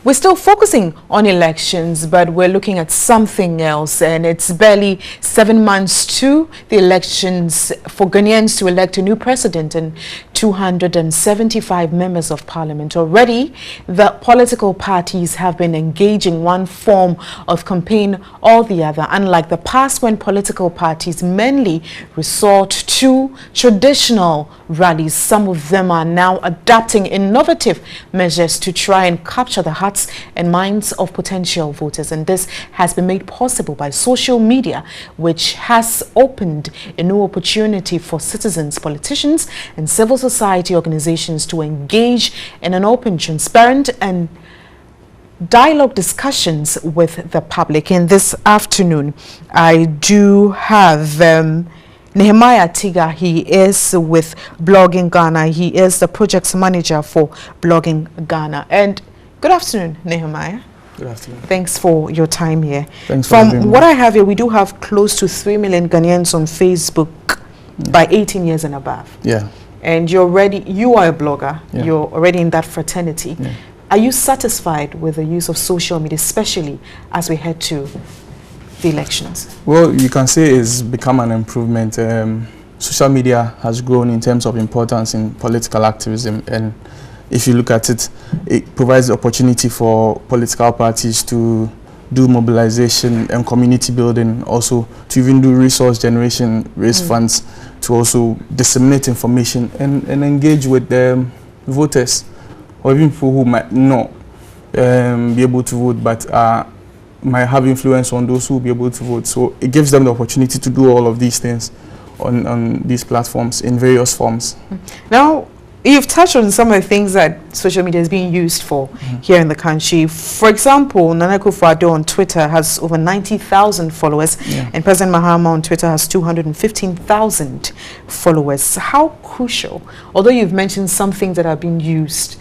We're still focusing on elections, but we're looking at something else, and it's barely 7 months to the elections for Ghanaians to elect a new president and 275 members of parliament. Already, the political parties have been engaging one form of campaign or the other, unlike the past when political parties mainly resort to traditional rallies. Some of them are now adopting innovative measures to try and capture the hearts and minds of potential voters, and this has been made possible by social media, which has opened a new opportunity for citizens, politicians and civil society organizations to engage in an open, transparent and dialogue discussions with the public. In this afternoon, I do have Nehemiah Tiga. He is with Blogging Ghana. He is the project manager for Blogging Ghana. And good afternoon, Nehemiah. Good afternoon. Thanks for your time here. Thanks for having me. From what I have here, we do have close to 3 million Ghanaians on Facebook by 18 years and above. Yeah. And you are a blogger. Yeah. You're already in that fraternity. Yeah. Are you satisfied with the use of social media, especially as we head to the elections? Well, you can say it's become an improvement. Social media has grown in terms of importance in political activism, and if you look at it, it provides the opportunity for political parties to do mobilization and community building, also to even do resource generation, raise funds, to also disseminate information and engage with the voters, or even people who might not be able to vote, but might have influence on those who will be able to vote. So it gives them the opportunity to do all of these things on these platforms in various forms. Now, you've touched on some of the things that social media is being used for here in the country. For example, Nana Akufo-Addo on Twitter has over 90,000 followers, and President Mahama on Twitter has 215,000 followers. How crucial, although you've mentioned some things that are being used,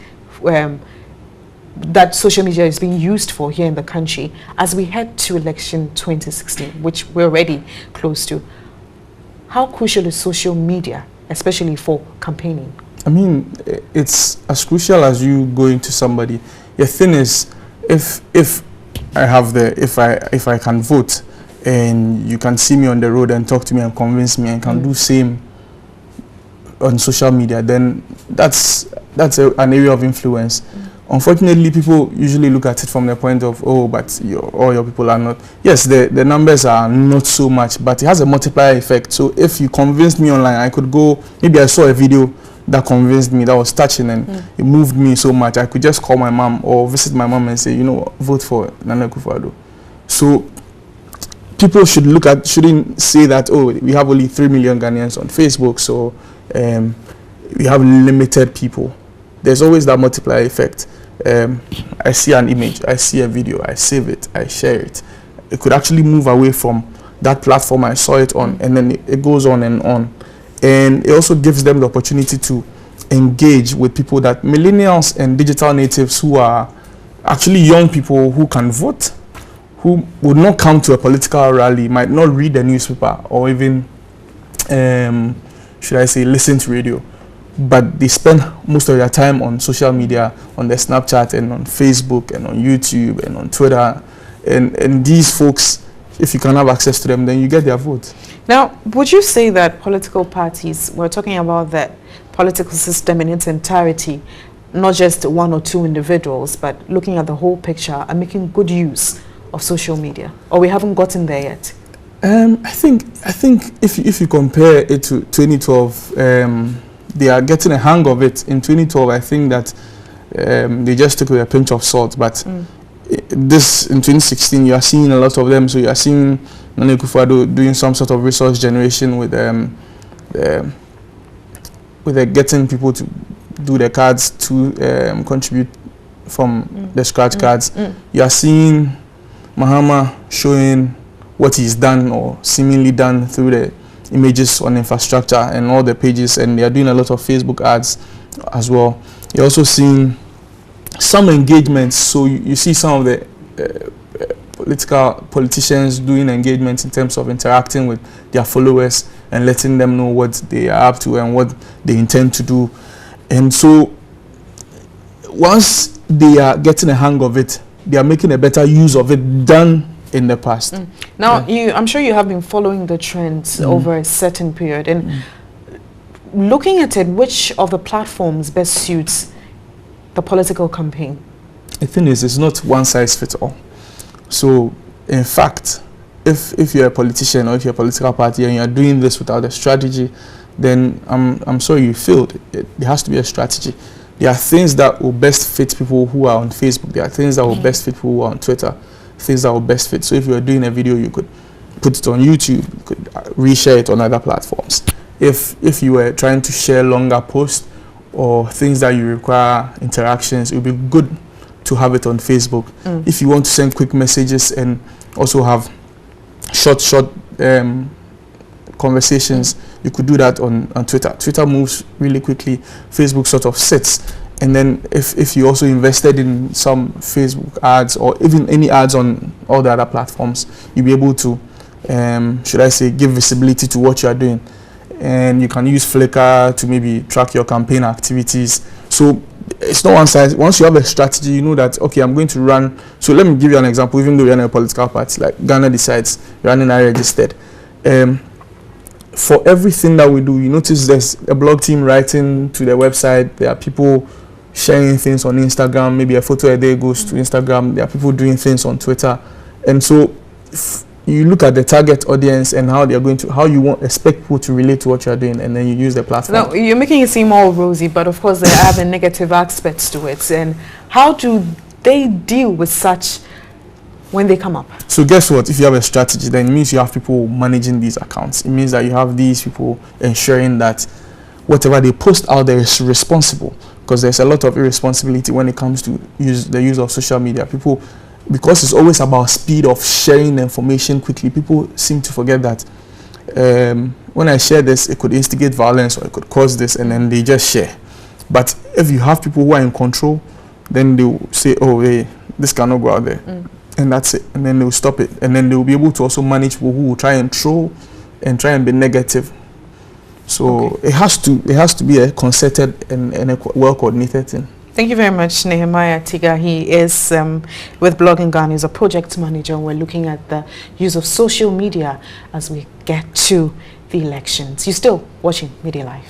that social media is being used for here in the country, as we head to election 2016, which we're already close to, how crucial is social media, especially for campaigning? I mean, it's as crucial as you going to somebody. The thing is, if I can vote, and you can see me on the road and talk to me and convince me and can do same on social media, then that's an area of influence. Unfortunately, people usually look at it from the point of, oh, but all your people are not. Yes, the numbers are not so much, but it has a multiplier effect. So if you convinced me online, I could go, maybe I saw a video that convinced me, that was touching, and it moved me so much. I could just call my mom or visit my mom and say, you know, vote for Nana Akufo-Addo. So people shouldn't say that, oh, we have only 3 million Ghanaians on Facebook, so we have limited people. There's always that multiplier effect. I see an image, I see a video, I save it, I share it. It could actually move away from that platform I saw it on, and then it goes on and on. And it also gives them the opportunity to engage with people, that millennials and digital natives who are actually young people who can vote, who would not come to a political rally, might not read the newspaper or even, should I say, listen to radio. But they spend most of their time on social media, on their Snapchat and on Facebook and on YouTube and on Twitter. And these folks, if you can have access to them, then you get their vote. Now, would you say that political parties, we're talking about the political system in its entirety, not just one or two individuals, but looking at the whole picture, are making good use of social media? Or we haven't gotten there yet? I think if you compare it to 2012, they are getting a hang of it. In 2012, I think that they just took it with a pinch of salt. But this, in 2016, you are seeing a lot of them. So you are seeing Nana Akufo-Addo doing some sort of resource generation with getting people to do their cards to contribute from the scratch cards. You are seeing Mahama showing what he's done or seemingly done through the images on infrastructure and all the pages, and they are doing a lot of Facebook ads as well. You're also seeing some engagements, so you see some of the politicians doing engagements in terms of interacting with their followers and letting them know what they are up to and what they intend to do. And so once they are getting a hang of it. They are making a better use of it than in the past. Now, I'm sure you have been following the trends over a certain period, and looking at it, which of the platforms best suits the political campaign? The thing is, it's not one size fits all. So, in fact, if you're a politician or if you're a political party and you're doing this without a strategy, then I'm sorry you failed. There has to be a strategy. There are things that will best fit people who are on Facebook. There are things that will best fit people who are on Twitter. Things that will best fit. So if you're doing a video, you could put it on YouTube. You could reshare it on other platforms. If you were trying to share longer posts or things that you require interactions, it would be good to have it on Facebook. If you want to send quick messages and also have short conversations, you could do that on Twitter. Twitter moves really quickly. Facebook sort of sits. And then if you also invested in some Facebook ads or even any ads on all the other platforms, you'll be able to, should I say, give visibility to what you are doing. And you can use Flickr to maybe track your campaign activities. So it's not one size. Once you have a strategy, you know that, okay, I'm going to run. So let me give you an example. Even though you're in a political party, like Ghana Decides, running unregistered. For everything that we do, you notice there's a blog team writing to the website. There are people sharing things on Instagram. Maybe a photo a day goes to Instagram. There are people doing things on Twitter. And so if you look at the target audience and how they're going to, how you expect people to relate to what you're doing, and then you use the platform. Now, you're making it seem all rosy, but of course there are the negative aspects to it. And how do they deal with such when they come up? So guess what? If you have a strategy, then it means you have people managing these accounts. It means that you have these people ensuring that whatever they post out there is responsible, because there's a lot of irresponsibility when it comes to the use of social media. People, because it's always about speed of sharing information quickly, people seem to forget that when I share this, it could instigate violence or it could cause this, and then they just share. But if you have people who are in control, then they will say, oh, hey, this cannot go out there. And that's it. And then they'll stop it. And then they'll be able to also manage people who will try and troll and try and be negative. So it has to be a concerted and a well-coordinated thing. Thank you very much, Nehemiah Tiga. He is with Blogging Ghana. He's a project manager, and we're looking at the use of social media as we get to the elections. You're still watching MiddayLive.